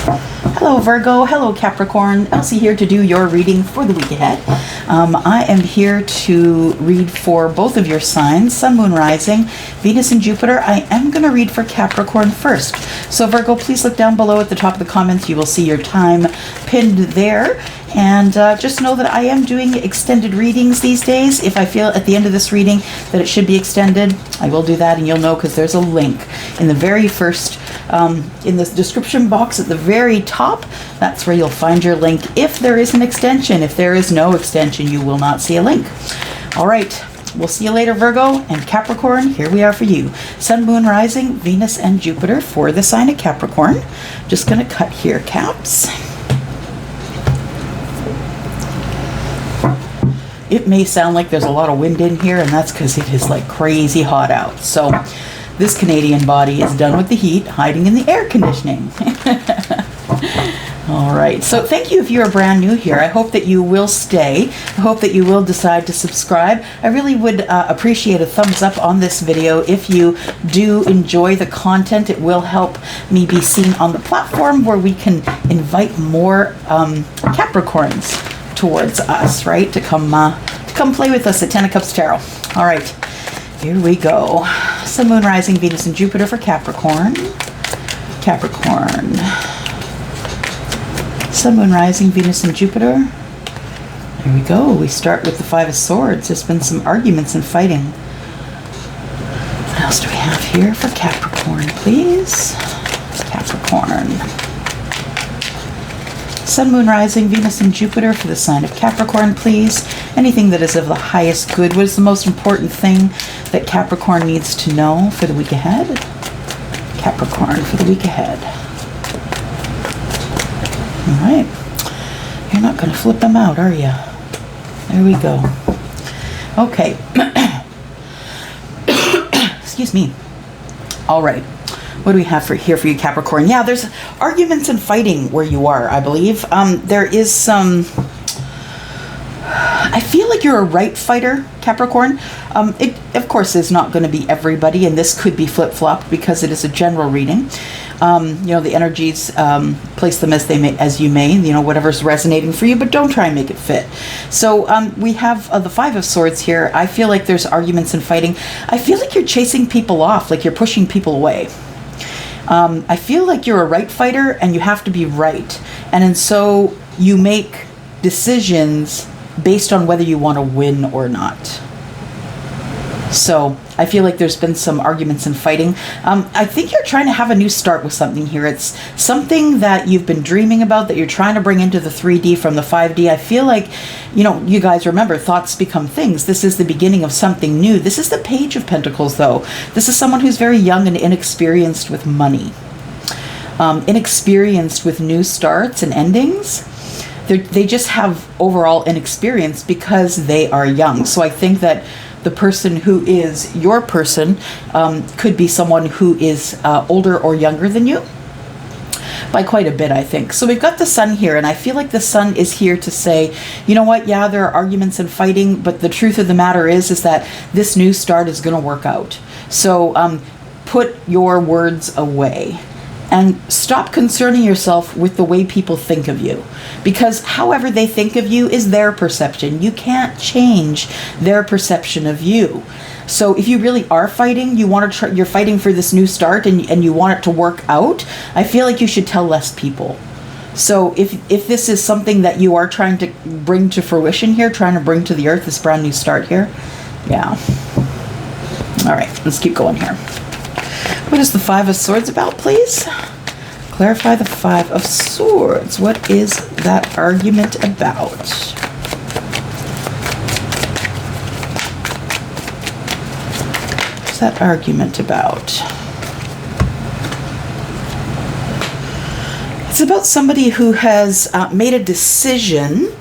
Hello Virgo, hello Capricorn, Elsie here to do your reading for the week ahead. I am here to read for both of your signs, Sun, Moon, Rising, Venus and Jupiter. I am going to read for Capricorn first. So Virgo, please look down below at the top of the comments. You will see your time pinned there. And just know that I am doing extended readings these days. If I feel at the end of this reading that it should be extended, I will do that, and you'll know because there's a link in the very first, in the description box at the very top. That's where you'll find your link if there is an extension. If there is no extension, you will not see a link. All right, we'll see you later, Virgo. And Capricorn, here we are for you. Sun, Moon, Rising, Venus, and Jupiter for the sign of Capricorn. Just going to cut here, Caps. It may sound like there's a lot of wind in here, and that's because it is like crazy hot out. So this Canadian body is done with the heat, hiding in the air conditioning. All right, so thank you if you're brand new here. I hope that you will stay. I hope that you will decide to subscribe. I really would appreciate a thumbs up on this video if you do enjoy the content. It will help me be seen on the platform where we can invite more Capricorns towards us, right? To come play with us at 10 of Cups Tarot. All right, here we go. Sun, Moon, Rising, Venus, and Jupiter for Capricorn. Capricorn. Sun, Moon, Rising, Venus, and Jupiter. Here we go. We start with the Five of Swords. There's been some arguments and fighting. What else do we have here for Capricorn, please? Capricorn. Sun, Moon, Rising, Venus, and Jupiter for the sign of Capricorn, please. Anything that is of the highest good. What is the most important thing that Capricorn needs to know for the week ahead? Capricorn for the week ahead. All right. You're not going to flip them out, are you? There we go. Okay. Excuse me. All right. What do we have here for you, Capricorn? Yeah, there's arguments and fighting where you are, I believe. There is some... I feel like you're a right fighter, Capricorn. It, of course, is not going to be everybody, and this could be flip-flopped because it is a general reading. You know, the energies, place them as you may, you know, whatever's resonating for you, but don't try and make it fit. So we have the Five of Swords here. I feel like there's arguments and fighting. I feel like you're chasing people off, like you're pushing people away. I feel like you're a right fighter and you have to be right. And so you make decisions based on whether you want to win or not. So I feel like there's been some arguments and fighting. I think you're trying to have a new start with something here. It's something that you've been dreaming about that you're trying to bring into the 3D from the 5D. I feel like, you know, you guys remember, thoughts become things. This is the beginning of something new. This is the Page of Pentacles, though. This is someone who's very young and inexperienced with money. Inexperienced with new starts and endings. They just have overall inexperience because they are young. So I think that the person who is your person could be someone who is older or younger than you by quite a bit, I think. So we've got the Sun here, and I feel like the Sun is here to say, you know what, yeah, there are arguments and fighting, but the truth of the matter is that this new start is going to work out. So put your words away. And stop concerning yourself with the way people think of you. Because however they think of you is their perception. You can't change their perception of you. So if you really are fighting, you're fighting for this new start and you want it to work out, I feel like you should tell less people. So if this is something that you are trying to bring to fruition here, trying to bring to the earth, this brand new start here, yeah. All right, let's keep going here. What is the Five of Swords about, please? Clarify the Five of Swords. What is that argument about? What's that argument about? It's about somebody who has made a decision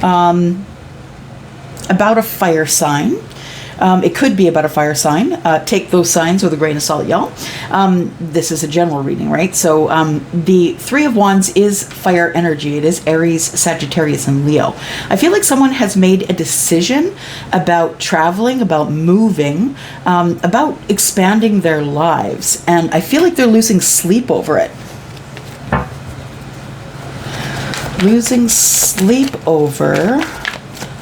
about a fire sign. It could be about a fire sign. Take those signs with a grain of salt, y'all. This is a general reading, right? So the Three of Wands is fire energy. It is Aries, Sagittarius, and Leo. I feel like someone has made a decision about traveling, about moving, about expanding their lives. And I feel like they're losing sleep over it. losing sleep over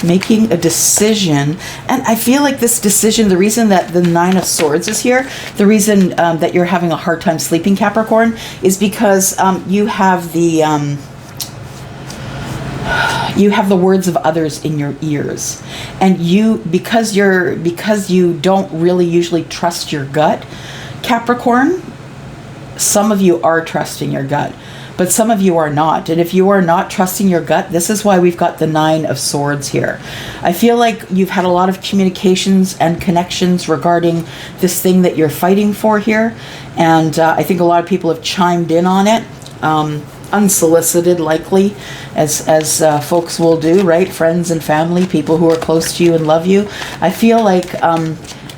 making a decision. And I feel like this decision, the reason that the Nine of Swords is here, the reason that you're having a hard time sleeping, Capricorn, is because you have the words of others in your ears, and because you don't really usually trust your gut, Capricorn. Some of you are trusting your gut, but some of you are not. And if you are not trusting your gut, this is why we've got the Nine of Swords here. I feel like you've had a lot of communications and connections regarding this thing that you're fighting for here. And I think a lot of people have chimed in on it, unsolicited, likely, as folks will do, right? Friends and family, people who are close to you and love you. I feel like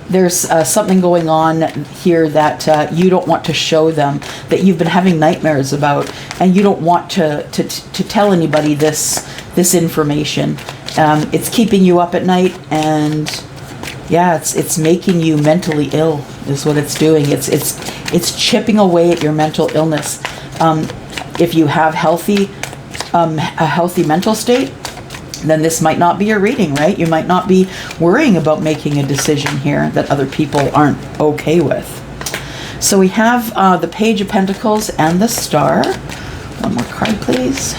there's something going on here that you don't want to show them, that you've been having nightmares about, and you don't want to tell anybody this information. It's keeping you up at night, and yeah, it's making you mentally ill is what it's doing. It's chipping away at your mental illness. If you have a healthy mental state, then this might not be your reading, right? You might not be worrying about making a decision here that other people aren't okay with. So we have the Page of Pentacles and the Star. One more card, please.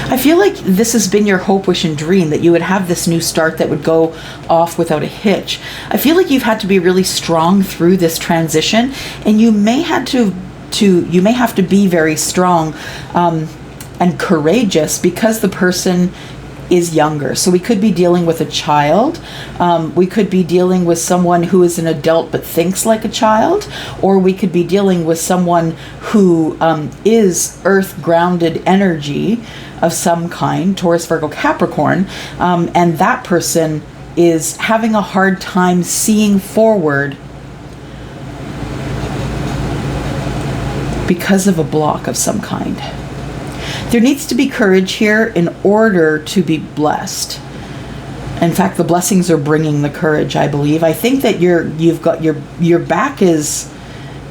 I feel like this has been your hope, wish, and dream, that you would have this new start that would go off without a hitch. I feel like you've had to be really strong through this transition, and you may have to be very strong and courageous because the person is younger. So we could be dealing with a child. We could be dealing with someone who is an adult but thinks like a child, or we could be dealing with someone who is earth-grounded energy of some kind, Taurus, Virgo, Capricorn, and that person is having a hard time seeing forward because of a block of some kind. There needs to be courage here in order to be blessed. In fact, the blessings are bringing the courage, I believe. I think that you've got your back is,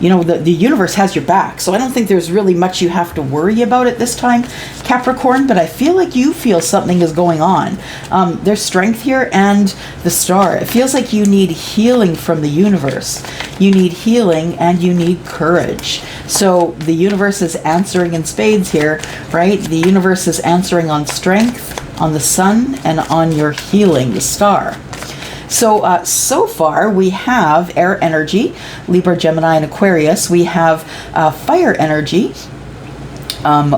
the universe has your back. So I don't think there's really much you have to worry about at this time, Capricorn, but I feel like you feel something is going on. There's strength here and the Star. It feels like you need healing from the universe. You need healing and you need courage. So the universe is answering in spades here, right? The universe is answering on strength, on the Sun, and on your healing, the Star. So, so far we have air energy, Libra, Gemini, and Aquarius. We have fire energy,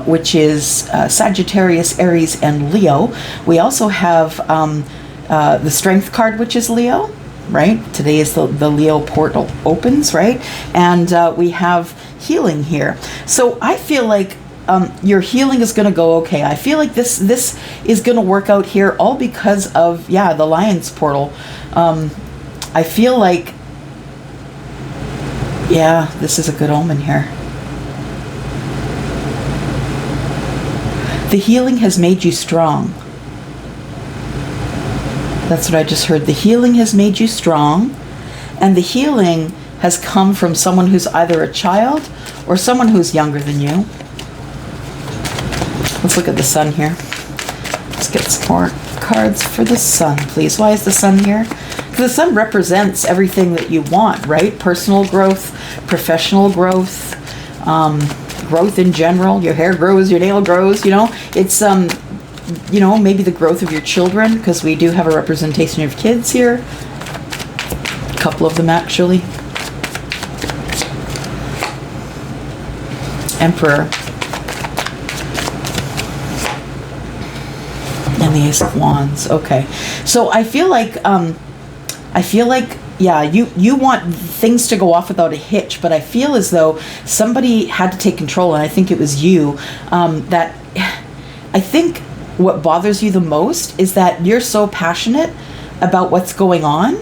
which is Sagittarius, Aries, and Leo. We also have the Strength card, which is Leo, right? Today is the Leo portal opens, right? And we have healing here. So I feel like your healing is going to go okay. I feel like this is going to work out here, all because of, the Lion's portal. I feel like, this is a good omen here. The healing has made you strong. That's what I just heard. The healing has made you strong, and the healing has come from someone who's either a child or someone who's younger than you. Let's look at the Sun here. Let's get some more cards for the Sun, please. Why is the Sun here? Because the Sun represents everything that you want, right? Personal growth, professional growth, growth in general. Your hair grows, your nail grows, It's, maybe the growth of your children, because we do have a representation of kids here. A couple of them, actually. Emperor. And the Ace of Wands. Okay. So I feel like, you want things to go off without a hitch, but I feel as though somebody had to take control, and I think it was you. That I think what bothers you the most is that you're so passionate about what's going on,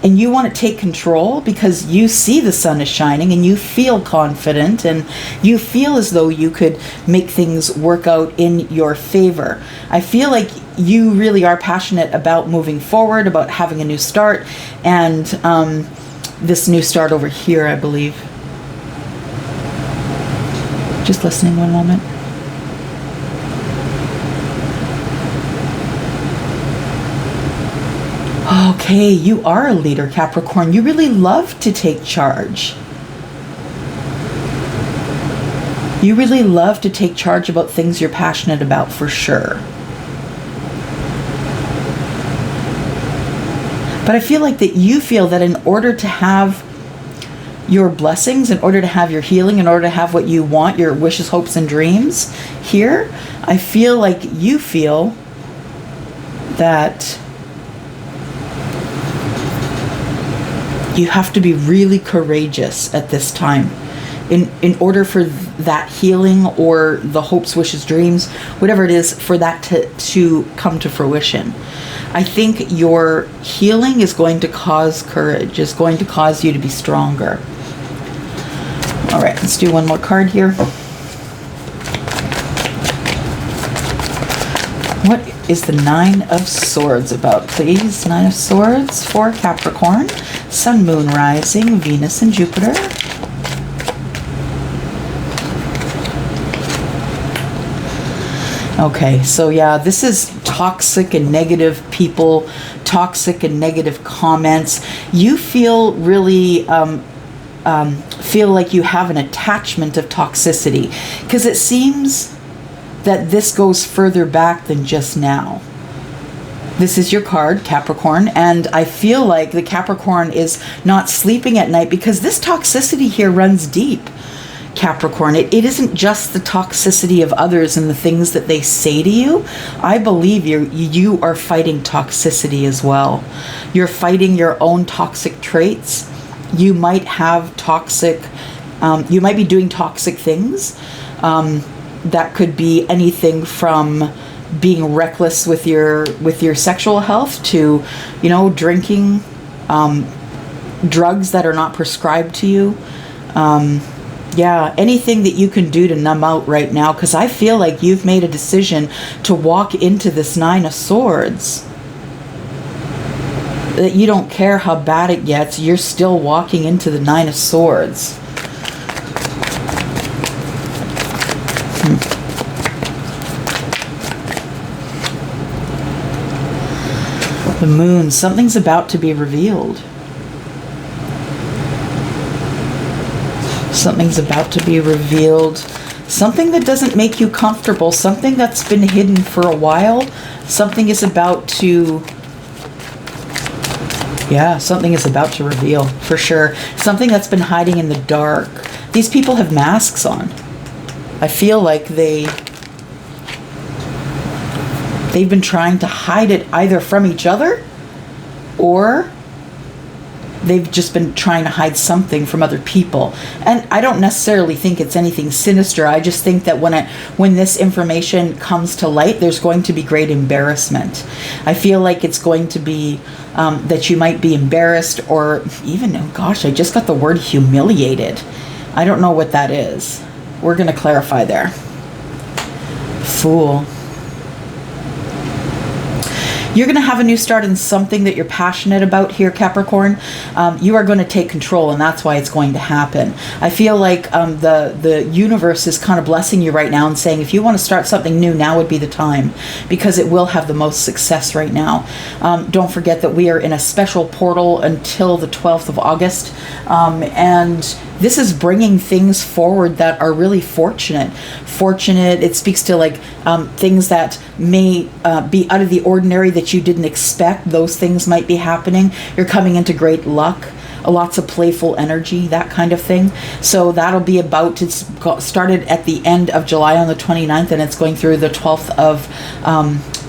and you want to take control because you see the sun is shining and you feel confident and you feel as though you could make things work out in your favor. I feel like you really are passionate about moving forward, about having a new start, and this new start over here, I believe. Just listening one moment. Okay, you are a leader, Capricorn. You really love to take charge. You really love to take charge about things you're passionate about, for sure. But I feel like that you feel that in order to have your blessings, in order to have your healing, in order to have what you want, your wishes, hopes, and dreams here, I feel like you feel that you have to be really courageous at this time in order for that healing or the hopes, wishes, dreams, whatever it is, for that to come to fruition. I think your healing is going to cause courage, is going to cause you to be stronger. All right, let's do one more card here. What is the Nine of Swords about, please? Nine of Swords for Capricorn, Sun, Moon, Rising, Venus, and Jupiter. Okay, so yeah, this is toxic and negative people, toxic and negative comments. You feel really feel like you have an attachment of toxicity, because it seems that this goes further back than just now. This is your card, Capricorn, and I feel like the Capricorn is not sleeping at night because this toxicity here runs deep. Capricorn, it isn't just the toxicity of others and the things that they say to you. I believe you are fighting toxicity as well. You're fighting your own toxic traits. You might have toxic, you might be doing toxic things. That could be anything from being reckless with your sexual health to, drinking drugs that are not prescribed to you. Yeah, anything that you can do to numb out right now, because I feel like you've made a decision to walk into this Nine of Swords. That you don't care how bad it gets, you're still walking into the Nine of Swords. The Moon, something's about to be revealed. Something's about to be revealed. Something that doesn't make you comfortable. Something that's been hidden for a while. Something is about to... Yeah, something is about to reveal, for sure. Something that's been hiding in the dark. These people have masks on. I feel like they've been trying to hide it either from each other, or they've just been trying to hide something from other people. And I don't necessarily think it's anything sinister. I just think that when this information comes to light, there's going to be great embarrassment. I feel like it's going to be that you might be embarrassed, or even, oh gosh, I just got the word humiliated. I don't know what that is. We're going to clarify there. Fool. You're going to have a new start in something that you're passionate about here, Capricorn. You are going to take control, and that's why it's going to happen. I feel like the universe is kind of blessing you right now and saying, if you want to start something new, now would be the time, because it will have the most success right now. Don't forget that we are in a special portal until the 12th of August, and this is bringing things forward that are really fortunate. It speaks to like things that may be out of the ordinary that you didn't expect. Those things might be happening. You're coming into great luck, lots of playful energy, that kind of thing. So that'll be it's started at the end of July on the 29th, and it's going through the 12th of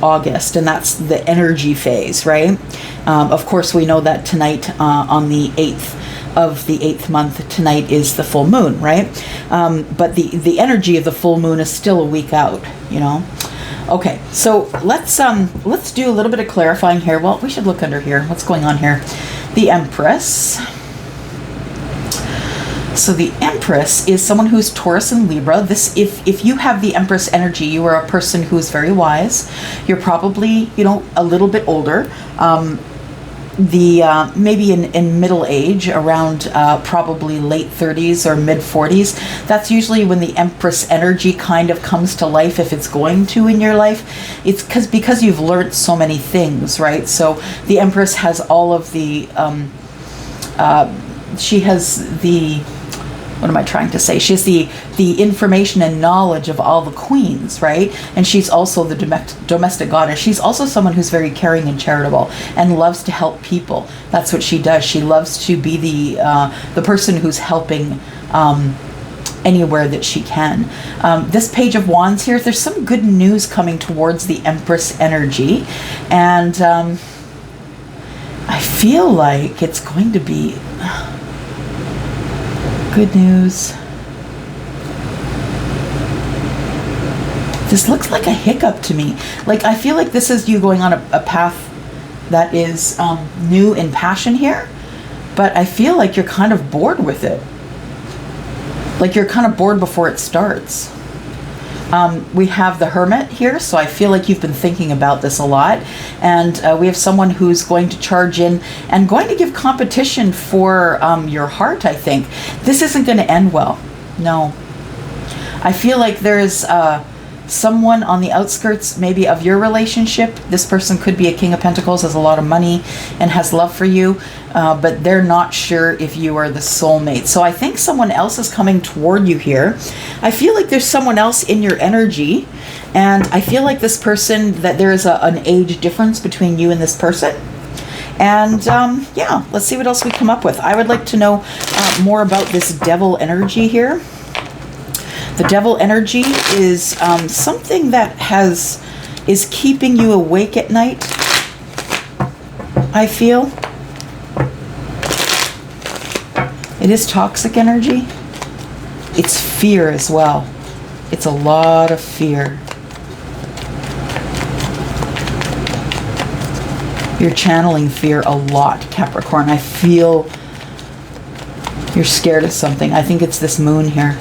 August, and that's the energy phase, right? Of course, we know that tonight on the 8th of the 8th month, tonight is the full moon, right? But the energy of the full moon is still a week out, Okay, so let's do a little bit of clarifying here. Well, we should look under here. What's going on here? The Empress. So the Empress is someone who's Taurus and Libra. If you have the Empress energy, you are a person who is very wise. You're probably, a little bit older. maybe in middle age, around probably late 30s or mid 40s. That's usually when the Empress energy kind of comes to life, if it's going to in your life. It's because you've learned so many things, right? So the Empress has all of the she has the, what am I trying to say? She has the information and knowledge of all the queens, right? And she's also the domestic goddess. She's also someone who's very caring and charitable and loves to help people. That's what she does. She loves to be the person who's helping anywhere that she can. This Page of Wands here, there's some good news coming towards the Empress energy. And I feel like it's going to be good news. This looks like a hiccup to me. Like, I feel like this is you going on a path that is new in passion here, but I feel like you're kind of bored with it. Like you're kind of bored before it starts. We have the Hermit here, so I feel like you've been thinking about this a lot. And we have someone who's going to charge in and going to give competition for your heart, I think. This isn't going to end well. No. I feel like there's someone on the outskirts maybe of your relationship. This person could be a King of Pentacles, has a lot of money and has love for you, but they're not sure if you are the soulmate. So I think someone else is coming toward you here. I feel like there's someone else in your energy, and I feel like this person, that there is an age difference between you and this person. And yeah, let's see what else we come up with. I would like to know more about this Devil energy here. The Devil energy is something that is keeping you awake at night, I feel. It is toxic energy. It's fear as well. It's a lot of fear. You're channeling fear a lot, Capricorn. I feel you're scared of something. I think it's this moon here.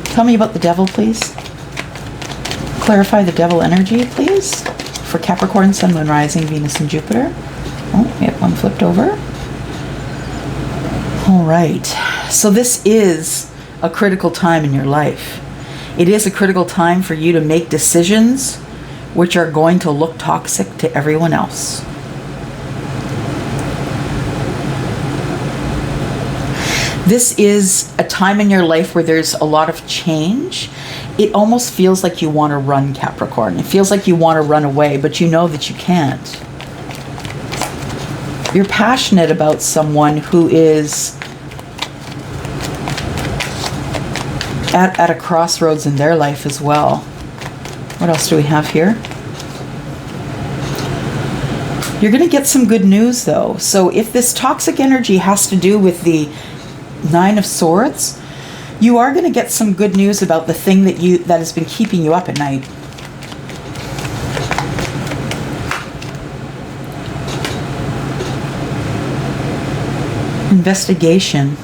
Tell me about the Devil, please. Clarify the Devil energy, please, for Capricorn, Sun, Moon, Rising, Venus, and Jupiter. Oh, yep, one flipped over. All right. So this is a critical time in your life. It is a critical time for you to make decisions which are going to look toxic to everyone else. This is a time in your life where there's a lot of change. It almost feels like you want to run, Capricorn. It feels like you want to run away, but you know that you can't. You're passionate about someone who is at a crossroads in their life as well. What else do we have here? You're going to get some good news, though. So if this toxic energy has to do with the Nine of Swords, you are going to get some good news about the thing that has been keeping you up at night. Investigation.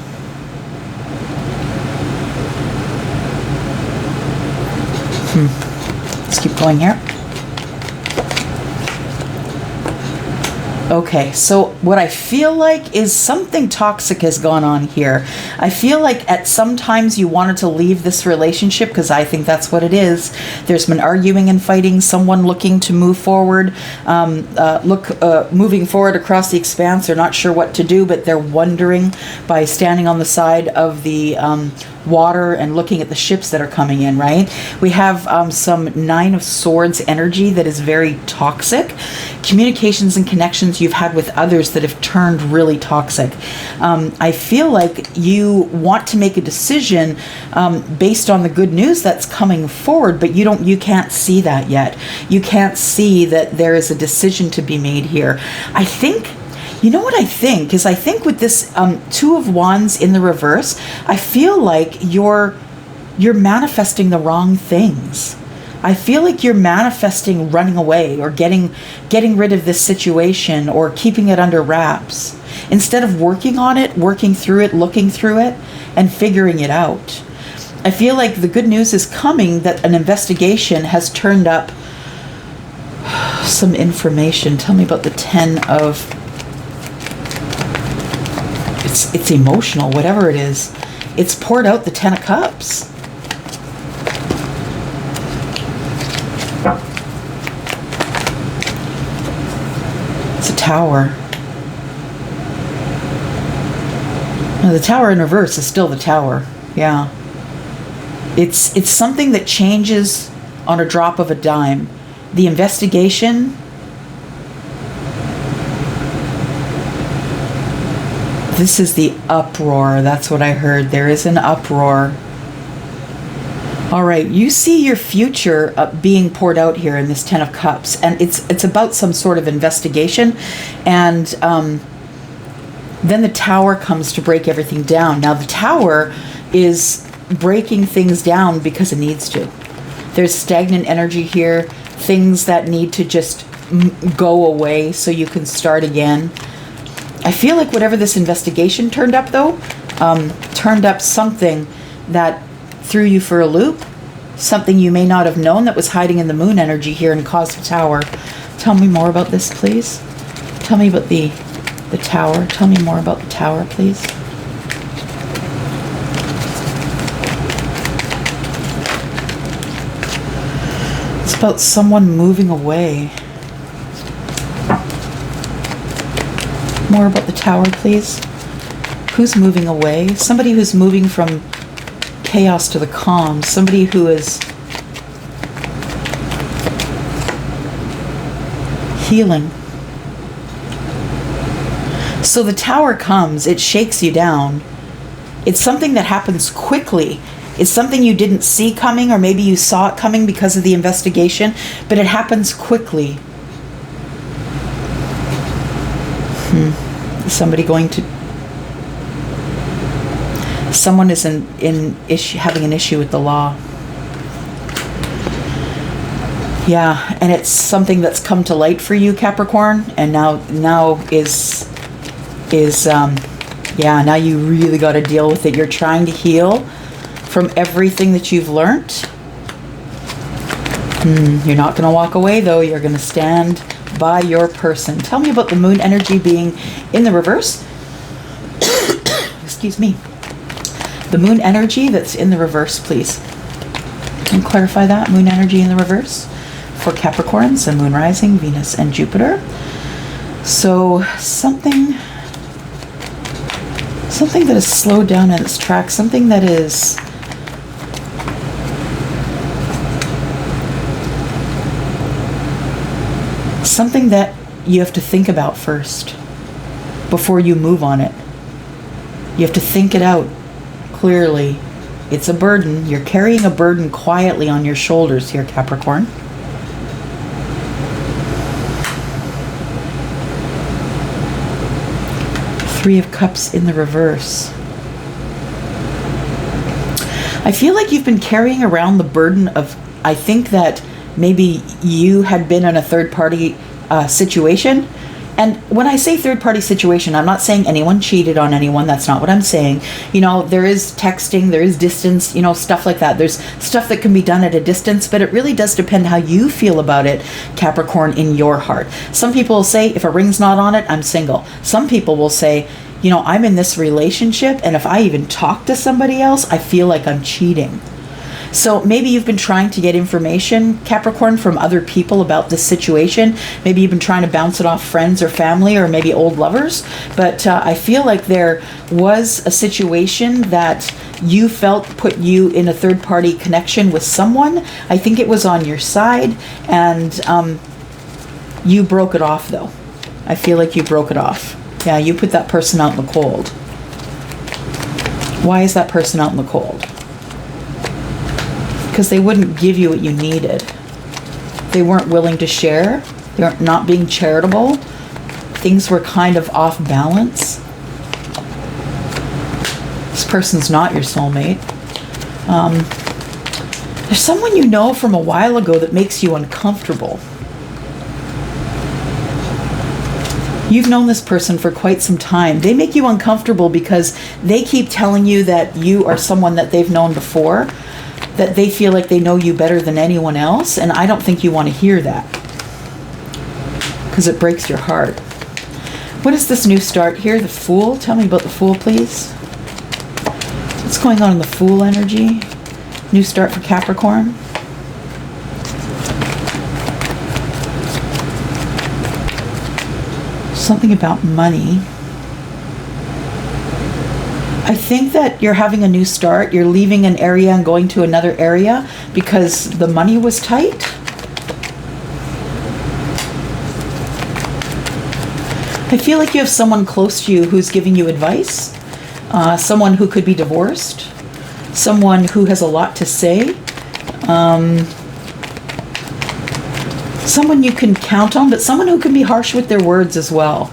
Let's keep going here. Okay, so what I feel like is something toxic has gone on here. I feel like at some times you wanted to leave this relationship, because I think that's what it is. There's been arguing and fighting, someone looking to move forward, moving forward across the expanse. They're not sure what to do, but they're wondering by standing on the side of the water and looking at the ships that are coming in, right? We have some Nine of Swords energy that is very toxic. Communications and connections you've had with others that have turned really toxic. I feel like you want to make a decision based on the good news that's coming forward, but you can't see that yet. You can't see that there is a decision to be made here. I think, you know what I think is, I think with this Two of Wands in the reverse, I feel like you're manifesting the wrong things. I feel like you're manifesting running away or getting rid of this situation or keeping it under wraps instead of working on it, working through it, looking through it, and figuring it out. I feel like the good news is coming, that an investigation has turned up some information. Tell me about the Ten of it's emotional, whatever it is. It's poured out the Ten of Cups. It's a Tower. Now, the Tower in reverse is still the Tower. Yeah. It's something that changes on a drop of a dime. The investigation, this is the uproar. That's what I heard. There is an uproar. All right, you see your future being poured out here in this Ten of Cups, and it's about some sort of investigation, and then the Tower comes to break everything down. Now, the Tower is breaking things down because it needs to. There's stagnant energy here, things that need to just go away so you can start again. I feel like whatever this investigation turned up, though, turned up something that threw you for a loop, something you may not have known that was hiding in the moon energy here and caused the Tower. Tell me more about this, please. Tell me about the Tower. Tell me more about the Tower, please. It's about someone moving away. More about the Tower, please. Who's moving away? Somebody who's moving from chaos to the calm. Somebody who is healing. So the Tower comes, it shakes you down. It's something that happens quickly. It's something you didn't see coming, or maybe you saw it coming because of the investigation, but it happens quickly. Is somebody going to... Someone is having an issue with the law. Yeah, and it's something that's come to light for you, Capricorn, and now now you really got to deal with it. You're trying to heal from everything that you've learned. You're not going to walk away, though. You're going to stand by your person. Tell me about the moon energy being in the reverse. Excuse me. The moon energy that's in the reverse, please. Can you clarify that? Moon energy in the reverse for Capricorns and moon rising, Venus and Jupiter. So something that is slowed down in its tracks, something that is something that you have to think about first before you move on it. You have to think it out clearly. It's a burden. You're carrying a burden quietly on your shoulders here, Capricorn. Three of Cups in the reverse. I feel like you've been carrying around the burden of, I think that maybe you had been in a third-party situation. And when I say third-party situation, I'm not saying anyone cheated on anyone. That's not what I'm saying. You know, there is texting, there is distance, you know, stuff like that. There's stuff that can be done at a distance, but it really does depend how you feel about it, Capricorn, in your heart. Some people will say, if a ring's not on it, I'm single. Some people will say, you know, I'm in this relationship, and if I even talk to somebody else, I feel like I'm cheating. So maybe you've been trying to get information, Capricorn, from other people about this situation. Maybe you've been trying to bounce it off friends or family or maybe old lovers. But I feel like there was a situation that you felt put you in a third-party connection with someone. I think it was on your side, and you broke it off, though. I feel like you broke it off. Yeah, you put that person out in the cold. Why is that person out in the cold? Because they wouldn't give you what you needed. They weren't willing to share. They weren't not being charitable. Things were kind of off balance. This person's not your soulmate. There's someone you know from a while ago that makes you uncomfortable. You've known this person for quite some time. They make you uncomfortable because they keep telling you that you are someone that they've known before, that they feel like they know you better than anyone else, and I don't think you want to hear that because it breaks your heart. What is this new start here? The Fool? Tell me about the Fool, please. What's going on in the Fool energy? New start for Capricorn. Something about money. I think that you're having a new start. You're leaving an area and going to another area because the money was tight. I feel like you have someone close to you who's giving you advice. Someone who could be divorced. Someone who has a lot to say. Someone you can count on, but someone who can be harsh with their words as well.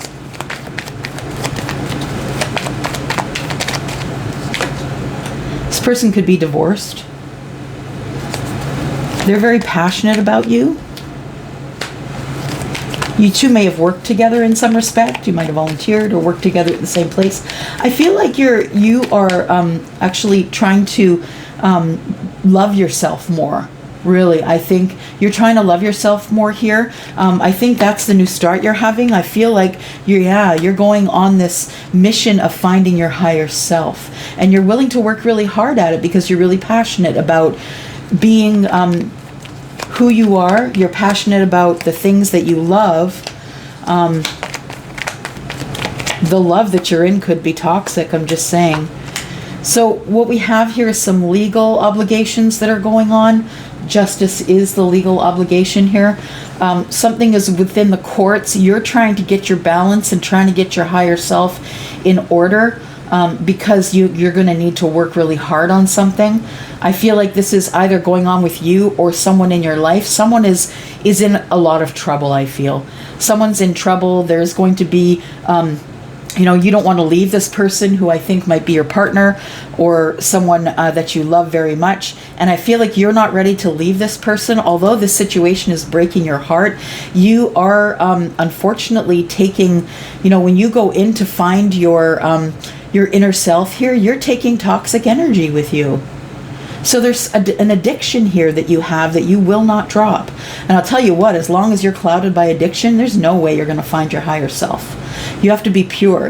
This person could be divorced. They're very passionate about you. You two may have worked together in some respect. You might have volunteered or worked together at the same place. I feel like you are actually trying to love yourself more. Really, I think you're trying to love yourself more here. I think that's the new start you're having. I feel like you're going on this mission of finding your higher self, and you're willing to work really hard at it because you're really passionate about being who you are. You're passionate about the things that you love. The love that you're in could be toxic, I'm just saying. So what we have here is some legal obligations that are going on. Justice is the legal obligation here. Something is within the courts. You're trying to get your balance and trying to get your higher self in order because you're going to need to work really hard on something. I feel like this is either going on with you or someone in your life. Someone is in a lot of trouble, I feel. Someone's in trouble. There's going to be... you don't want to leave this person who I think might be your partner or someone that you love very much. And I feel like you're not ready to leave this person. Although this situation is breaking your heart, you are unfortunately taking, when you go in to find your inner self here, you're taking toxic energy with you. So there's an addiction here that you have that you will not drop. And I'll tell you what, as long as you're clouded by addiction, there's no way you're going to find your higher self. You have to be pure.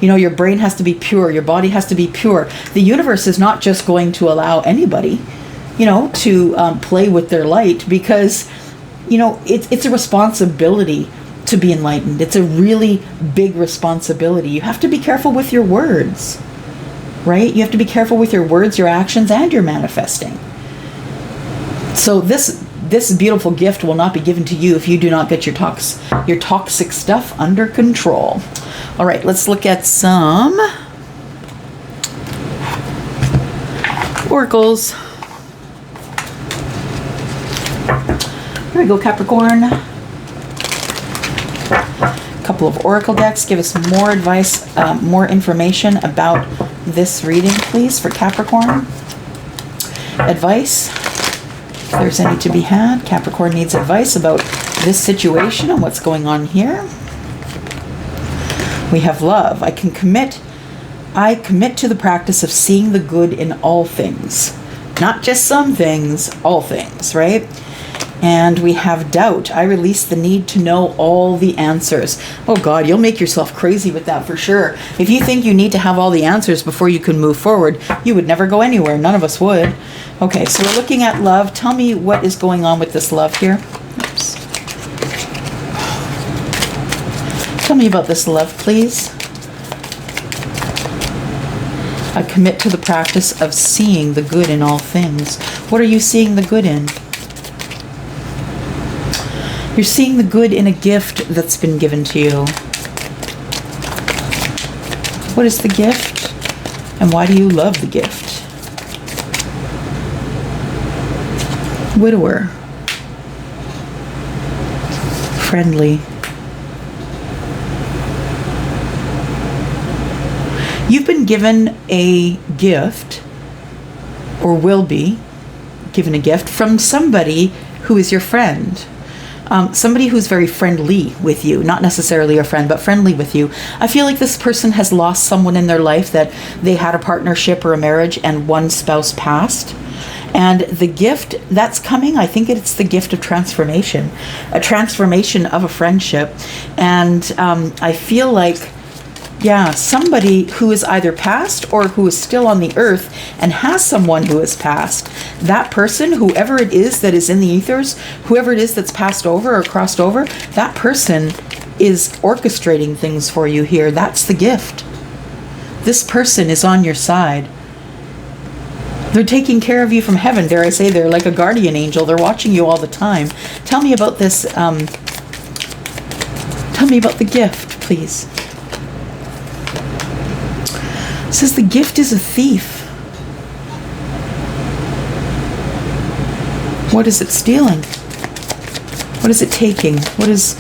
Your brain has to be pure. Your body has to be pure. The universe is not just going to allow anybody, to play with their light because, it's a responsibility to be enlightened. It's a really big responsibility. You have to be careful with your words. Right? You have to be careful with your words, your actions, and your manifesting. So this beautiful gift will not be given to you if you do not get your toxic stuff under control. All right, let's look at some oracles. Here we go, Capricorn. Couple of oracle decks. Give us more advice, more information about this reading, please, for Capricorn. Advice, if there's any to be had. Capricorn needs advice about this situation and what's going on here. We have love. I commit to the practice of seeing the good in all things. Not just some things, all things, right? And we have doubt. I release the need to know all the answers. Oh God, you'll make yourself crazy with that for sure. If you think you need to have all the answers before you can move forward, you would never go anywhere. None of us would. Okay, so we're looking at love. Tell me what is going on with this love here. Oops. Tell me about this love, please. I commit to the practice of seeing the good in all things. What are you seeing the good in? You're seeing the good in a gift that's been given to you. What is the gift? And why do you love the gift? Widower. Friendly. You've been given a gift, or will be given a gift, from somebody who is your friend. Somebody who's very friendly with you, not necessarily a friend, but friendly with you. I feel like this person has lost someone in their life, that they had a partnership or a marriage and one spouse passed. And the gift that's coming, I think it's the gift of transformation, a transformation of a friendship. And I feel like, yeah, somebody who is either past or who is still on the earth and has someone who is past, that person, whoever it is that is in the ethers, whoever it is that's passed over or crossed over, that person is orchestrating things for you here. That's the gift. This person is on your side. They're taking care of you from heaven. Dare I say, they're like a guardian angel. They're watching you all the time. Tell me about this. Tell me about the gift, please. It says the gift is a thief. What is it stealing? What is it taking? What is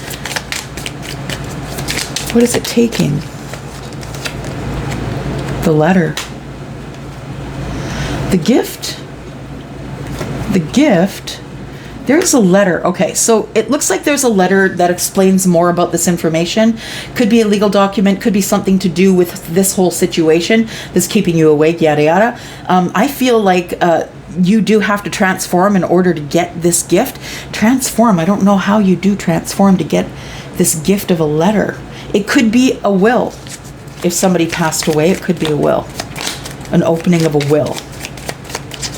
it taking? The letter. The gift. The gift. There's a letter. Okay, so it looks like there's a letter that explains more about this information. Could be a legal document, could be something to do with this whole situation that's keeping you awake, yada yada. I feel like you do have to transform in order to get this gift. Transform. I don't know how you do transform to get this gift of a letter. It could be a will. If somebody passed away, it could be a will. An opening of a will.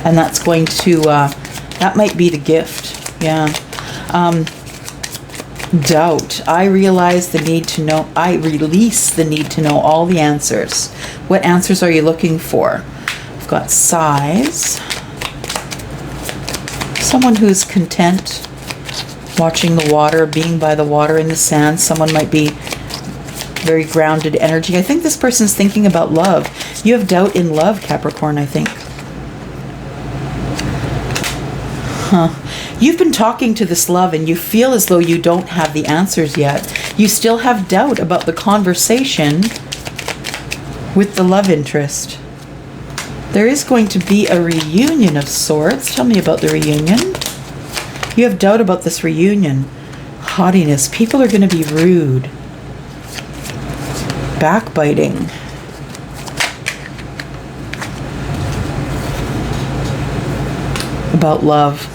And that's going to, that might be the gift. Yeah. Doubt. I realize the need to know. I release the need to know all the answers. What answers are you looking for? I've got sighs. Someone who's content, watching the water, being by the water in the sand. Someone might be very grounded energy. I think this person's thinking about love. You have doubt in love, Capricorn, I think. You've been talking to this love and you feel as though you don't have the answers yet. You still have doubt about the conversation with the love interest. There is going to be a reunion of sorts. Tell me about the reunion. You have doubt about this reunion. Haughtiness. People are going to be rude. Backbiting. About love.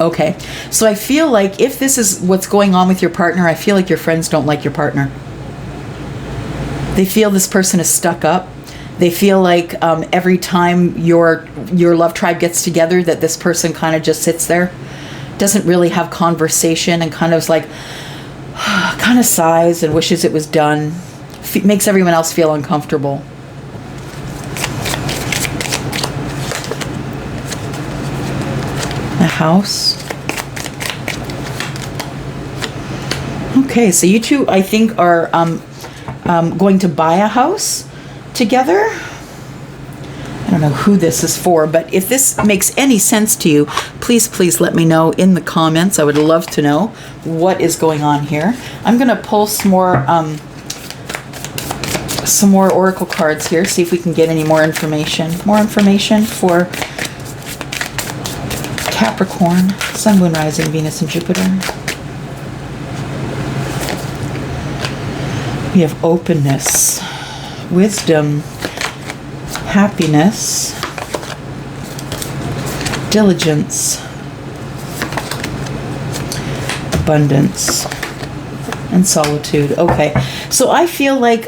Okay, so I feel like if this is what's going on with your partner, I feel like your friends don't like your partner. They feel this person is stuck up. They feel like every time your love tribe gets together that this person kind of just sits there, doesn't really have conversation, and kind of is like, kind of sighs and wishes it was done. Makes everyone else feel uncomfortable. A house. Okay, so you two, I think, are going to buy a house together. I don't know who this is for, but if this makes any sense to you, please let me know in the comments. I would love to know what is going on here. I'm going to pull some more oracle cards here, see if we can get any more information. More information for Capricorn, Sun, Moon, Rising, Venus, and Jupiter. We have openness, wisdom, happiness, diligence, abundance, and solitude. Okay, so I feel like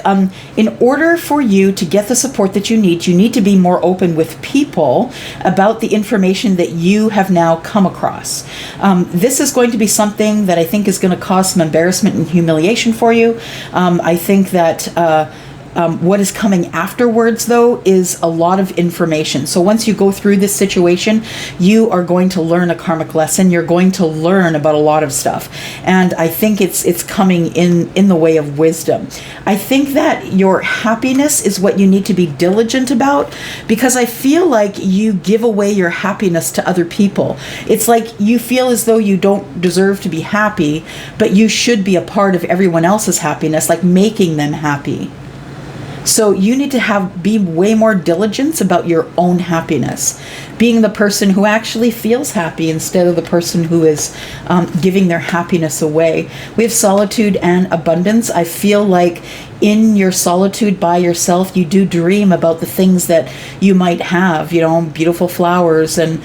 in order for you to get the support that you need to be more open with people about the information that you have now come across. This is going to be something that I think is going to cause some embarrassment and humiliation for you. I think that what is coming afterwards, though, is a lot of information. So once you go through this situation, you are going to learn a karmic lesson. You're going to learn about a lot of stuff. And I think it's coming in the way of wisdom. I think that your happiness is what you need to be diligent about, because I feel like you give away your happiness to other people. It's like you feel as though you don't deserve to be happy, but you should be a part of everyone else's happiness, like making them happy. So you need to be way more diligent about your own happiness, being the person who actually feels happy instead of the person who is giving their happiness away. We have solitude and abundance. I feel like in your solitude by yourself, you do dream about the things that you might have, you know, beautiful flowers and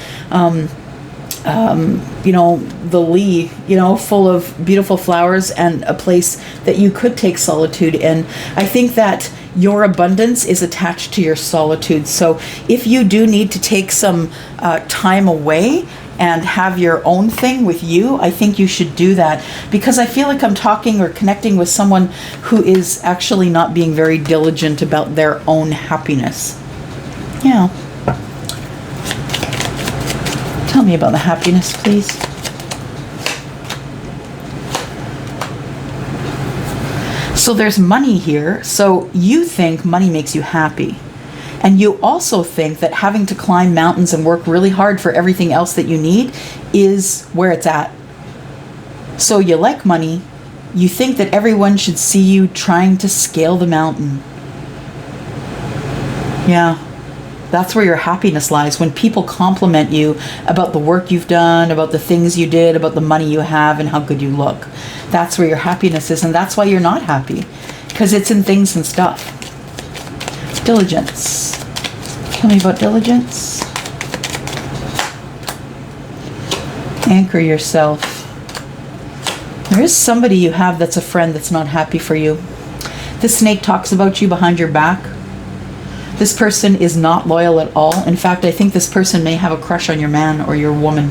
you know, the Lee, you know, full of beautiful flowers and a place that you could take solitude in. I think that your abundance is attached to your solitude. So if you do need to take some time away and have your own thing with you, I think you should do that, because I feel like I'm talking or connecting with someone who is actually not being very diligent about their own happiness. Yeah. Tell me about the happiness, please. So there's money here. So you think money makes you happy. And you also think that having to climb mountains and work really hard for everything else that you need is where it's at. So you like money. You think that everyone should see you trying to scale the mountain. Yeah. That's where your happiness lies, when people compliment you about the work you've done, about the things you did, about the money you have, and how good you look. That's where your happiness is, and that's why you're not happy, because it's in things and stuff. Diligence. Tell me about diligence. Anchor yourself. There is somebody you have that's a friend that's not happy for you. This snake talks about you behind your back. This person is not loyal at all. In fact, I think this person may have a crush on your man or your woman.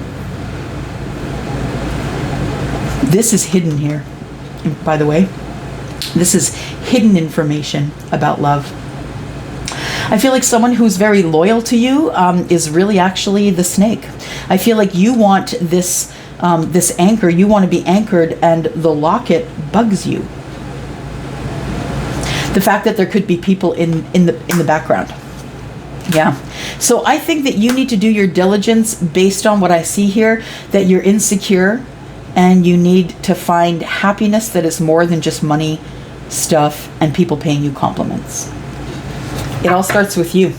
This is hidden here, by the way. This is hidden information about love. I feel like someone who's very loyal to you is really actually the snake. I feel like you want this anchor. You want to be anchored, and the locket bugs you. The fact that there could be people in the background. Yeah. So I think that you need to do your diligence based on what I see here, that you're insecure and you need to find happiness that is more than just money, stuff, and people paying you compliments. It all starts with you.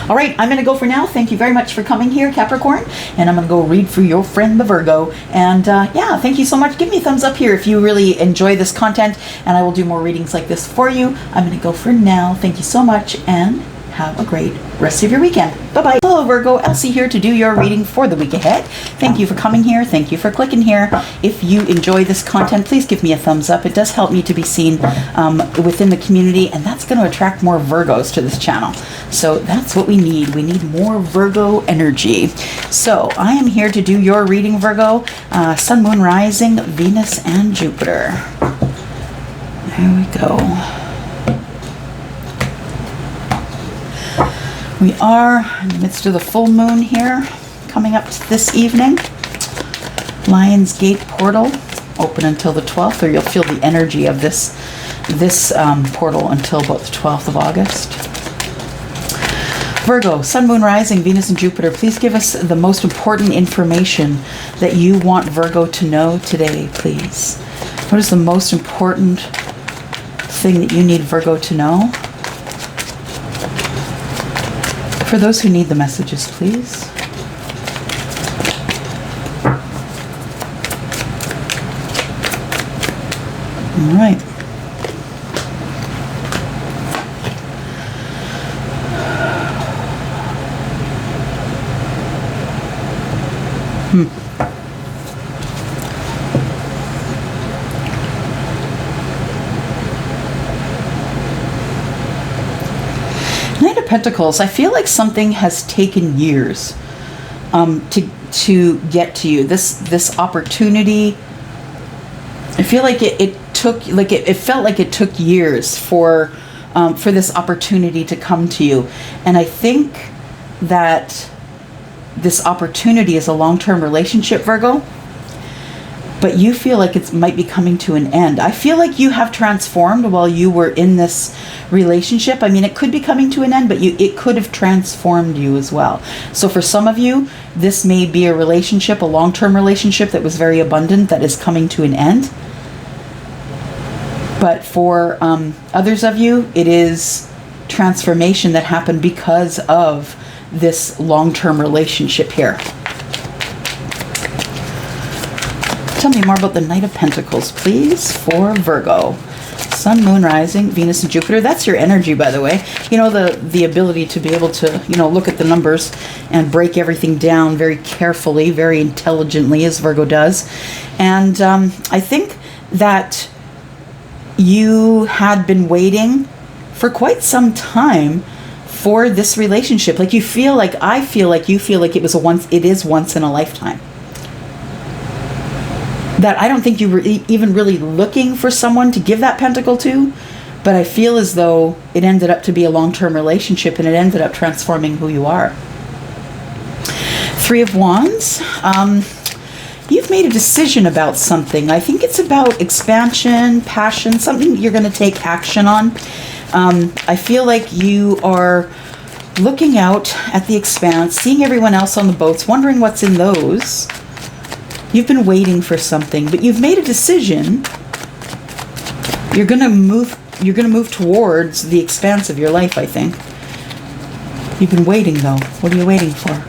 All right, I'm going to go for now. Thank you very much for coming here, Capricorn. And I'm going to go read for your friend, the Virgo. And yeah, thank you so much. Give me a thumbs up here if you really enjoy this content, and I will do more readings like this for you. I'm going to go for now. Thank you so much, and have a great rest of your weekend. Bye-bye. Hello, Virgo. Elsie here to do your reading for the week ahead. Thank you for coming here. Thank you for clicking here. If you enjoy this content, please give me a thumbs up. It does help me to be seen within the community, and that's going to attract more Virgos to this channel. So that's what we need. We need more Virgo energy. So I am here to do your reading, Virgo. Sun, Moon, Rising, Venus, and Jupiter. There we go. We are in the midst of the full moon here, coming up this evening. Lion's Gate portal, open until the 12th, or you'll feel the energy of this portal until about the 12th of August. Virgo, Sun, Moon, Rising, Venus, and Jupiter, please give us the most important information that you want Virgo to know today, please. What is the most important thing that you need Virgo to know? For those who need the messages, please. All right. Knight of Pentacles, I feel like something has taken years to get to you. This opportunity, I feel like it felt like it took years for this opportunity to come to you. And I think that this opportunity is a long-term relationship, Virgo, but you feel like it might be coming to an end. I feel like you have transformed while you were in this relationship. I mean, it could be coming to an end, but it could have transformed you as well. So for some of you, this may be a relationship, a long-term relationship that was very abundant, that is coming to an end. But for others of you, it is transformation that happened because of this long-term relationship here. Tell me more about the Knight of Pentacles, please, for Virgo. Sun, Moon, Rising, Venus, and Jupiter. That's your energy, by the way. You know, the ability to be able to, you know, look at the numbers and break everything down very carefully, very intelligently, as Virgo does. And I think that you had been waiting for quite some time for this relationship. Like, you feel like, I feel like you feel like it is once in a lifetime. That I don't think you were even really looking for someone to give that pentacle to, but I feel as though it ended up to be a long-term relationship and it ended up transforming who you are. Three of Wands. You've made a decision about something. I think it's about expansion, passion, something you're going to take action on. I feel like you are looking out at the expanse, seeing everyone else on the boats, wondering what's in those. You've been waiting for something, but you've made a decision. You're going to move towards the expanse of your life, I think. You've been waiting, though. What are you waiting for?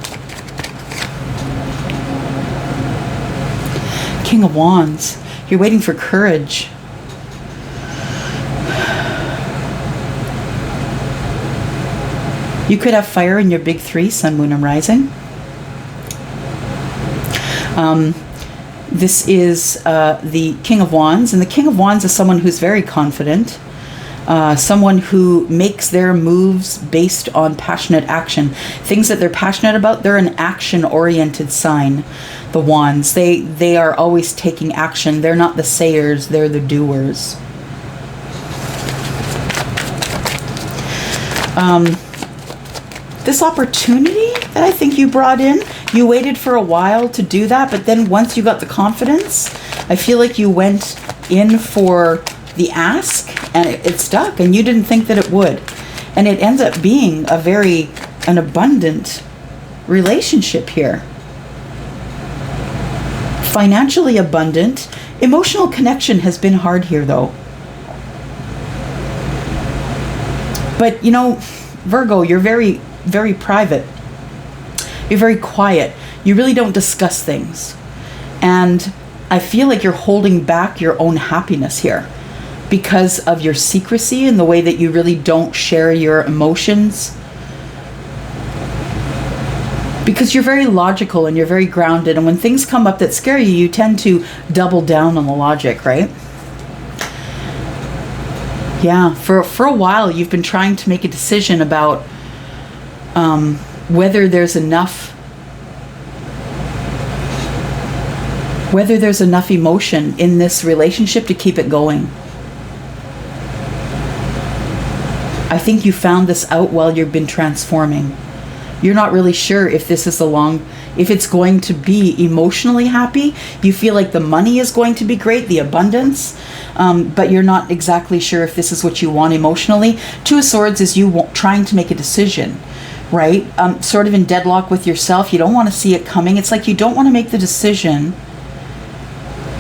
King of Wands. You're waiting for courage. You could have fire in your big three, Sun, Moon, and Rising. This is the King of Wands, and the King of Wands is someone who's very confident, someone who makes their moves based on passionate action. Things that they're passionate about, they're an action-oriented sign, the Wands. They are always taking action. They're not the sayers, they're the doers. This opportunity that I think you brought in, you waited for a while to do that, but then once you got the confidence, I feel like you went in for the ask and it stuck, and you didn't think that it would. And it ends up being an abundant relationship here. Financially abundant. Emotional connection has been hard here, though. But, you know, Virgo, you're very, very private. You're very quiet. You really don't discuss things. And I feel like you're holding back your own happiness here because of your secrecy and the way that you really don't share your emotions. Because you're very logical and you're very grounded. And when things come up that scare you, you tend to double down on the logic, right? Yeah, for a while you've been trying to make a decision about whether there's enough emotion in this relationship to keep it going. I think you found this out while you've been transforming. You're not really sure if this is if it's going to be emotionally happy. You feel like the money is going to be great, the abundance, but you're not exactly sure if this is what you want emotionally. Two of Swords is you trying to make a decision, right? Sort of in deadlock with yourself. You don't want to see it coming. It's like you don't want to make the decision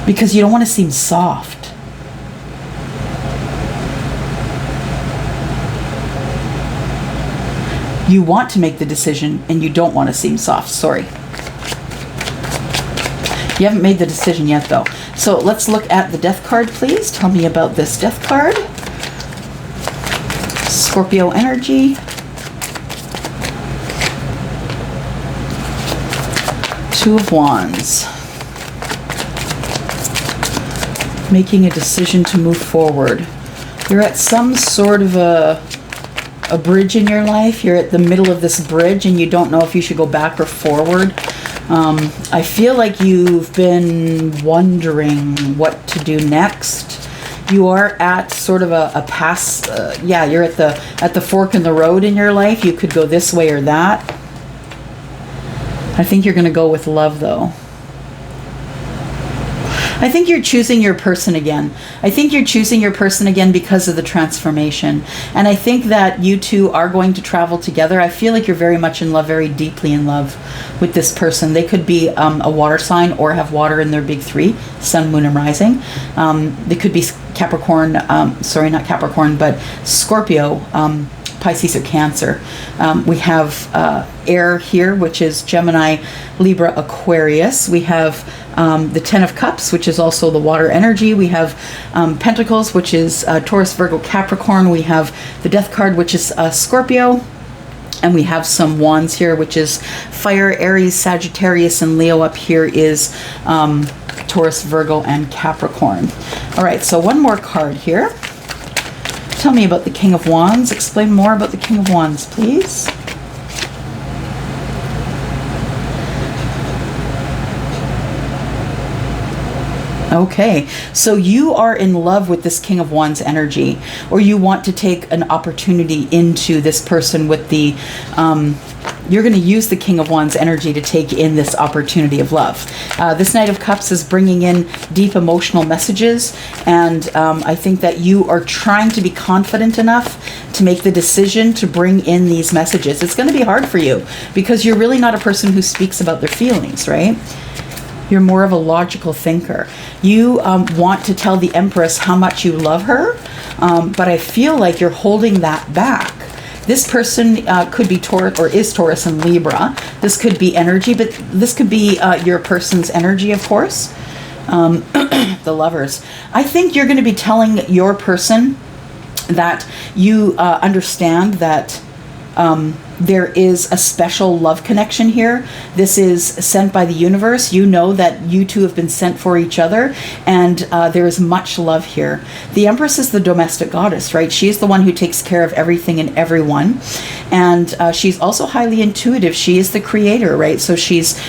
because you don't want to seem soft. You want to make the decision and you don't want to seem soft. Sorry. You haven't made the decision yet, though. So let's look at the Death card, please. Tell me about this Death card. Scorpio energy. Two of Wands. Making a decision to move forward. You're at some sort of a bridge in your life. You're at the middle of this bridge and you don't know if you should go back or forward. I feel like you've been wondering what to do next. You are at sort of a pass. You're at the fork in the road in your life. You could go this way or that. I think you're going to go with love, though. I think you're choosing your person again. I think you're choosing your person again because of the transformation. And I think that you two are going to travel together. I feel like you're very much in love, very deeply in love with this person. They could be a water sign or have water in their big three, sun, moon, and rising. They could be Capricorn, sorry, not Capricorn, but Scorpio, Pisces, or Cancer. We have air here, which is Gemini, Libra, Aquarius. We have the Ten of Cups, which is also the water energy. We have Pentacles, which is Taurus, Virgo, Capricorn. We have the Death card, which is Scorpio. And we have some wands here, which is fire, Aries, Sagittarius, and Leo. Up here is Taurus, Virgo, and Capricorn. All right, so one more card here. Tell me about the King of Wands. Explain more about the King of Wands, please. Okay, so you are in love with this King of Wands energy, or you want to take an opportunity into this person with the, you're going to use the King of Wands energy to take in this opportunity of love. This Knight of Cups is bringing in deep emotional messages, and I think that you are trying to be confident enough to make the decision to bring in these messages. It's going to be hard for you because you're really not a person who speaks about their feelings, right? You're more of a logical thinker. You want to tell the Empress how much you love her, but I feel like you're holding that back. This person could be Taurus, or is Taurus and Libra. This could be energy, but this could be your person's energy, of course. The Lovers. I think you're going to be telling your person that you understand that there is a special love connection here. This is sent by the universe. You know that you two have been sent for each other, and there is much love here. The Empress is the domestic goddess, right? She is the one who takes care of everything and everyone, and she's also highly intuitive. She is the creator, right? So she's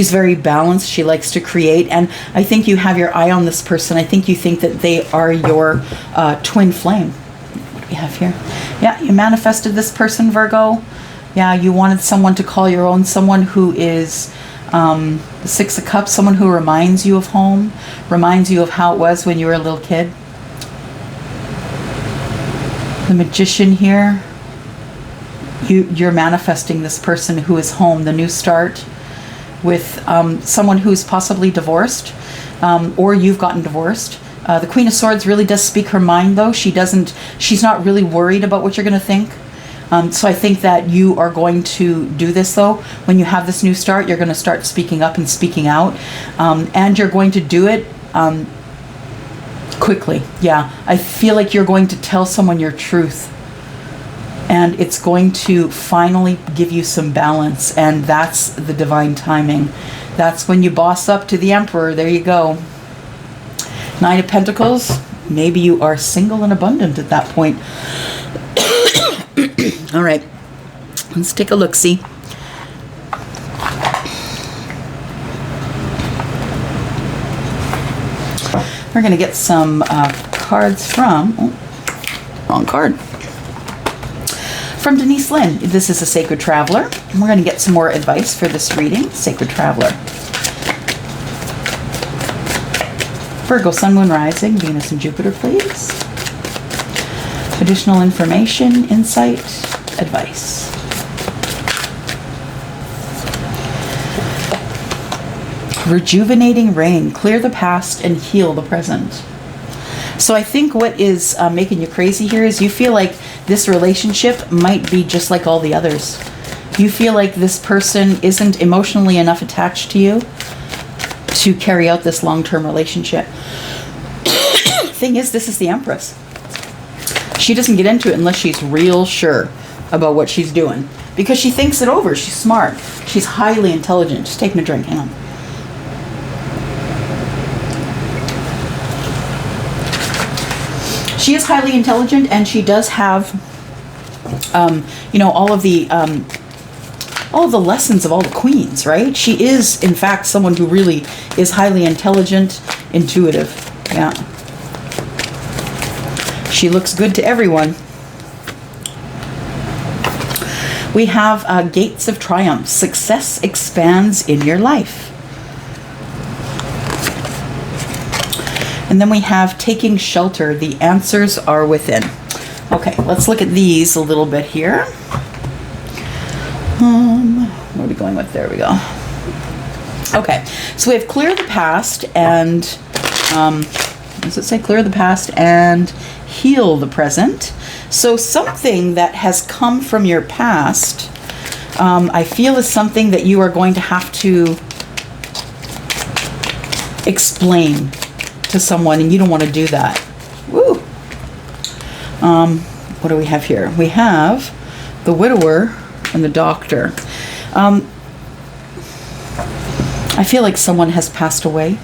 very balanced. She likes to create, and I think you have your eye on this person. I think you think that they are your twin flame. What do we have here? Yeah, you manifested this person, Virgo. Yeah, you wanted someone to call your own, someone who is the Six of Cups, someone who reminds you of home, reminds you of how it was when you were a little kid. The Magician here. You're manifesting this person who is home, the new start, with someone who's possibly divorced, or you've gotten divorced. The Queen of Swords really does speak her mind, though. She's not really worried about what you're going to think. So I think that you are going to do this, though. When you have this new start, you're going to start speaking up and speaking out. And you're going to do it quickly. Yeah, I feel like you're going to tell someone your truth. And it's going to finally give you some balance. And that's the divine timing. That's when you boss up to the Emperor. There you go. Nine of Pentacles. Maybe you are single and abundant at that point. All right, let's take a look-see. We're going to get some cards from, wrong card, from Denise Lynn. This is a Sacred Traveler. And we're going to get some more advice for this reading. Sacred Traveler. Virgo, Sun, Moon, Rising, Venus, and Jupiter, please. Additional information, insight, advice. Rejuvenating rain. Clear the past and heal the present. So I think what is making you crazy here is you feel like this relationship might be just like all the others. You feel like this person isn't emotionally enough attached to you to carry out this long-term relationship. Thing is, this is the Empress. She doesn't get into it unless she's real sure about what she's doing, because she thinks it over. She's smart. She's highly intelligent. Just taking a drink. Hang on. She is highly intelligent, and she does have, you know, all of the lessons of all the queens, right? She is, in fact, someone who really is highly intelligent, intuitive. Yeah. She looks good to everyone. We have Gates of Triumph. Success expands in your life. And then we have taking shelter. The answers are within. Okay, let's look at these a little bit here. Where are we going with? There we go. Okay, so we have clear the past and, does it say clear the past and heal the present? So something that has come from your past, I feel is something that you are going to have to explain to someone, and you don't want to do that. Woo! What do we have here? We have the widower and the doctor. I feel like someone has passed away.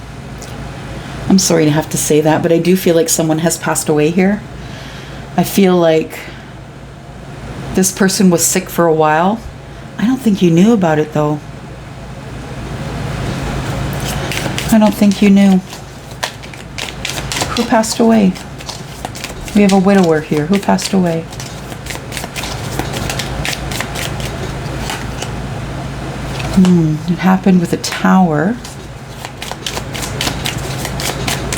I'm sorry to have to say that, but I do feel like someone has passed away here. I feel like this person was sick for a while. I don't think you knew about it, though. I don't think you knew. Who passed away? We have a widower here. Who passed away? It happened with a tower.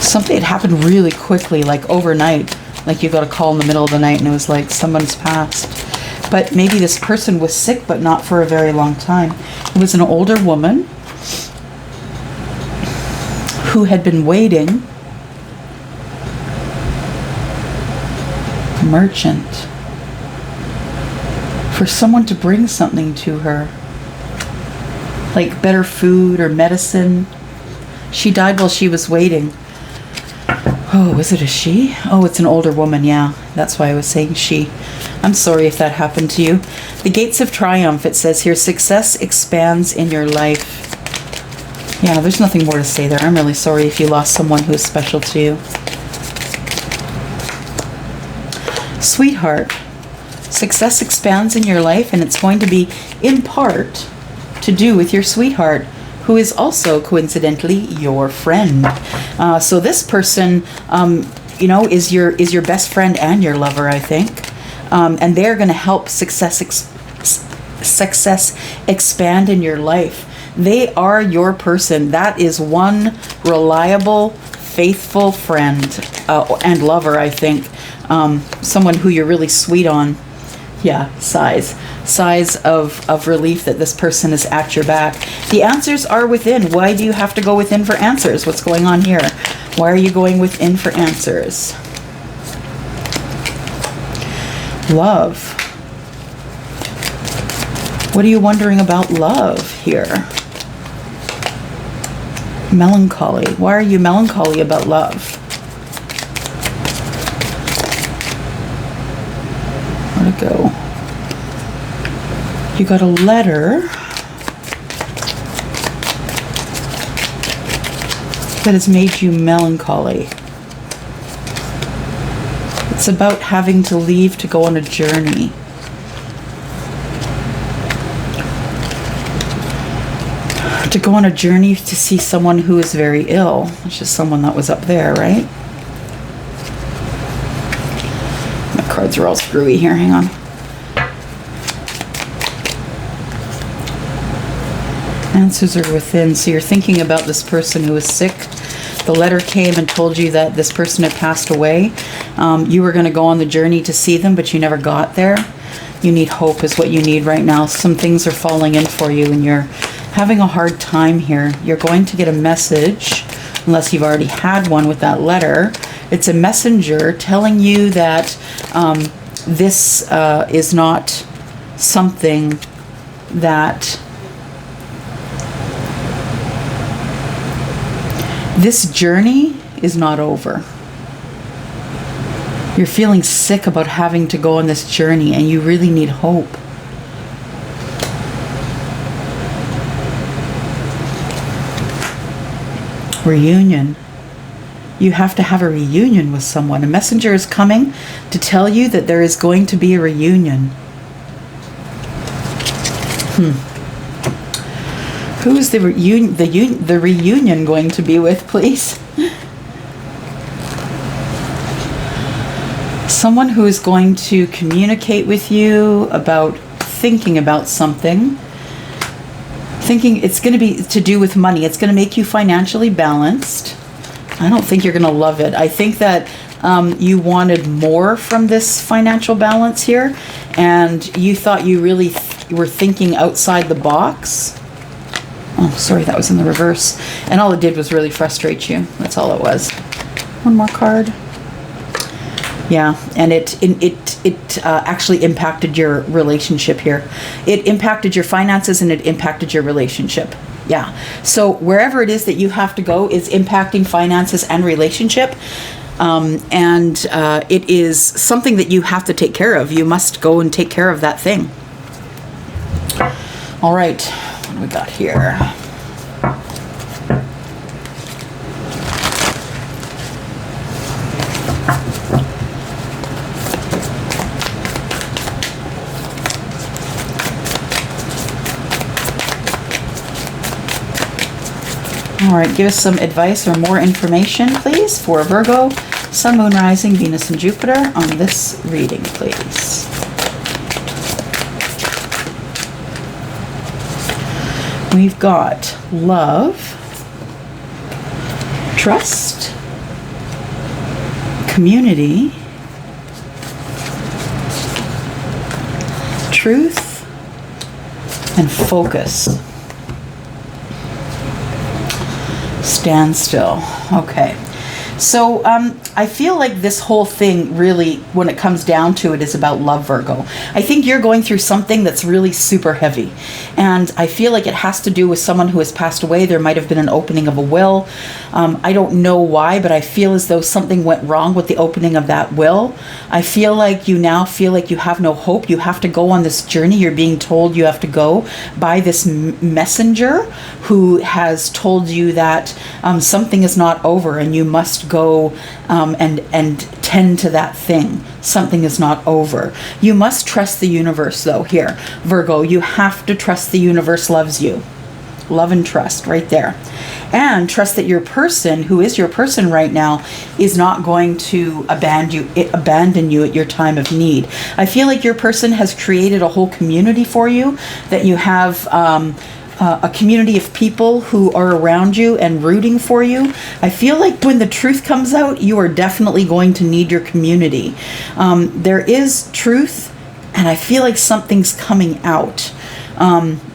Something had happened really quickly, like overnight. Like you got a call in the middle of the night and it was like someone's passed. But maybe this person was sick, but not for a very long time. It was an older woman who had been waiting. Merchant. For someone to bring something to her. Like better food or medicine. She died while she was waiting. Oh, was it a she? Oh, it's an older woman, yeah. That's why I was saying she. I'm sorry if that happened to you. The gates of triumph, it says here, success expands in your life. Yeah, there's nothing more to say there. I'm really sorry if you lost someone who is special to you. Sweetheart, success expands in your life, and it's going to be in part to do with your sweetheart, who is also coincidentally your friend. So this person, you know, is your best friend and your lover, I think, and they're going to help success expand in your life. They are your person. That is one reliable, faithful friend and lover, I think. Someone who you're really sweet on. Yeah, sighs of relief that this person is at your back. The answers are within. Why do you have to go within for answers? What's going on here? Why are you going within for answers? Love. What are you wondering about love here? Melancholy. Why are you melancholy about love? Where'd it go? You got a letter that has made you melancholy. It's about having to leave to go on a journey. To go on a journey to see someone who is very ill. It's just someone that was up there, right? My cards are all screwy here, hang on. Answers are within. So you're thinking about this person who is sick. The letter came and told you that this person had passed away. You were going to go on the journey to see them, but you never got there. You need hope is what you need right now. Some things are falling in for you and you're having a hard time here. You're going to get a message, unless you've already had one with that letter. It's a messenger telling you that this is not something that... This journey is not over. You're feeling sick about having to go on this journey and you really need hope. Reunion. You have to have a reunion with someone. A messenger is coming to tell you that there is going to be a reunion. Who is the reunion going to be with, please? Someone who is going to communicate with you about thinking about something. Thinking it's going to be to do with money. It's going to make you financially balanced. I don't think you're going to love it. I think that you wanted more from this financial balance here, and you thought you really were thinking outside the box. Oh, sorry, that was in the reverse. And all it did was really frustrate you. That's all it was. One more card. Yeah, and it actually impacted your relationship here. It impacted your finances and it impacted your relationship. Yeah. So wherever it is that you have to go is impacting finances and relationship. It is something that you have to take care of. You must go and take care of that thing. All right. What do we got here? All right, give us some advice or more information, please, for Virgo, Sun, Moon, Rising, Venus, and Jupiter on this reading, please. We've got love, trust, community, truth, and focus. Stand still. Okay. So I feel like this whole thing really, when it comes down to it, is about love, Virgo. I think you're going through something that's really super heavy. And I feel like it has to do with someone who has passed away. There might have been an opening of a will. I don't know why, but I feel as though something went wrong with the opening of that will. I feel like you now feel like you have no hope. You have to go on this journey. You're being told you have to go by this messenger who has told you that something is not over and you must go and tend to that thing. Something is not over. You must trust the universe, though, here. Virgo, you have to trust the universe loves you. Love and trust right there. And trust that your person, who is your person right now, is not going to abandon you at your time of need. I feel like your person has created a whole community for you, that you have a community of people who are around you and rooting for you. I feel like when the truth comes out, you are definitely going to need your community. There is truth, and I feel like something's coming out.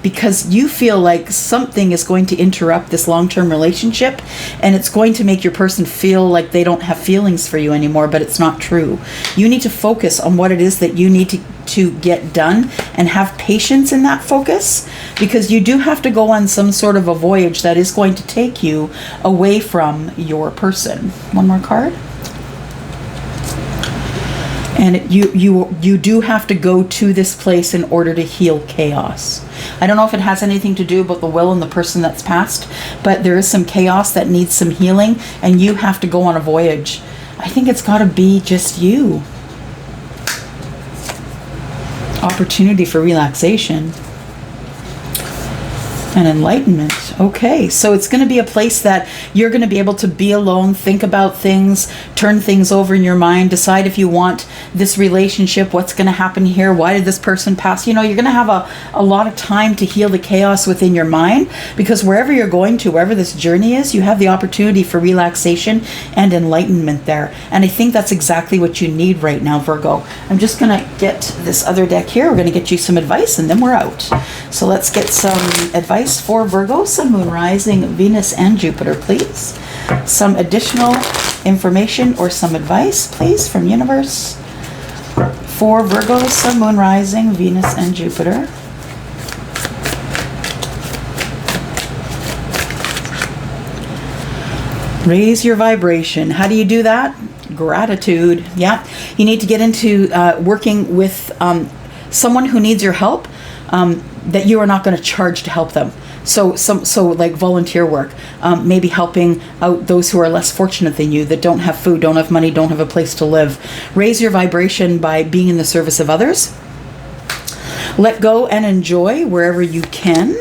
Because you feel like something is going to interrupt this long-term relationship, and it's going to make your person feel like they don't have feelings for you anymore, but it's not true. You need to focus on what it is that you need to get done, and have patience in that focus, because you do have to go on some sort of a voyage that is going to take you away from your person. One more card. And you do have to go to this place in order to heal chaos. I don't know if it has anything to do with the will and the person that's passed, but there is some chaos that needs some healing, and you have to go on a voyage. I think it's got to be just you. Opportunity for relaxation and enlightenment. Okay, so it's going to be a place that you're going to be able to be alone, think about things, turn things over in your mind, decide if you want this relationship, what's going to happen here, why did this person pass. You know, you're going to have a lot of time to heal the chaos within your mind, because wherever you're going to, wherever this journey is, you have the opportunity for relaxation and enlightenment there. And I think that's exactly what you need right now, Virgo. I'm just going to get this other deck here. We're going to get you some advice, and then we're out. So let's get some advice for Virgo, Sun, Moon, Rising, Venus, and Jupiter, please. Some additional information or some advice, please, from universe for Virgo, Sun, Moon, Rising, Venus, and Jupiter. Raise your vibration. How do you do that? Gratitude. Yeah. You need to get into working with someone who needs your help, that you are not going to charge to help them. So like volunteer work, maybe helping out those who are less fortunate than you, that don't have food, don't have money, don't have a place to live. Raise your vibration by being in the service of others. Let go and enjoy wherever you can.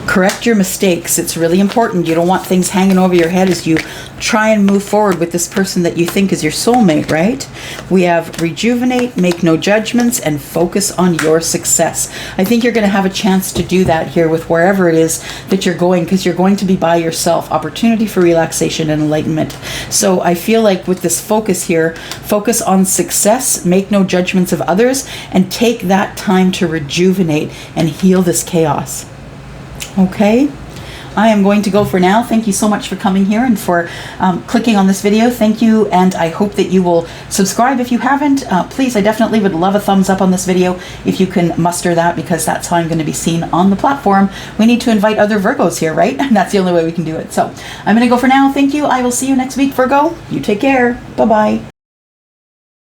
Correct your mistakes. It's really important. You don't want things hanging over your head as you try and move forward with this person that you think is your soulmate, right? We have rejuvenate, make no judgments, and focus on your success. I think you're going to have a chance to do that here with wherever it is that you're going, because you're going to be by yourself. Opportunity for relaxation and enlightenment. So I feel like with this focus here, focus on success, make no judgments of others, and take that time to rejuvenate and heal this chaos. Okay? I am going to go for now. Thank you so much for coming here and for clicking on this video. Thank you, and I hope that you will subscribe if you haven't. Please, I definitely would love a thumbs up on this video if you can muster that, because that's how I'm going to be seen on the platform. We need to invite other Virgos here, right? And that's the only way we can do it. So I'm going to go for now. Thank you. I will see you next week, Virgo. You take care. Bye-bye.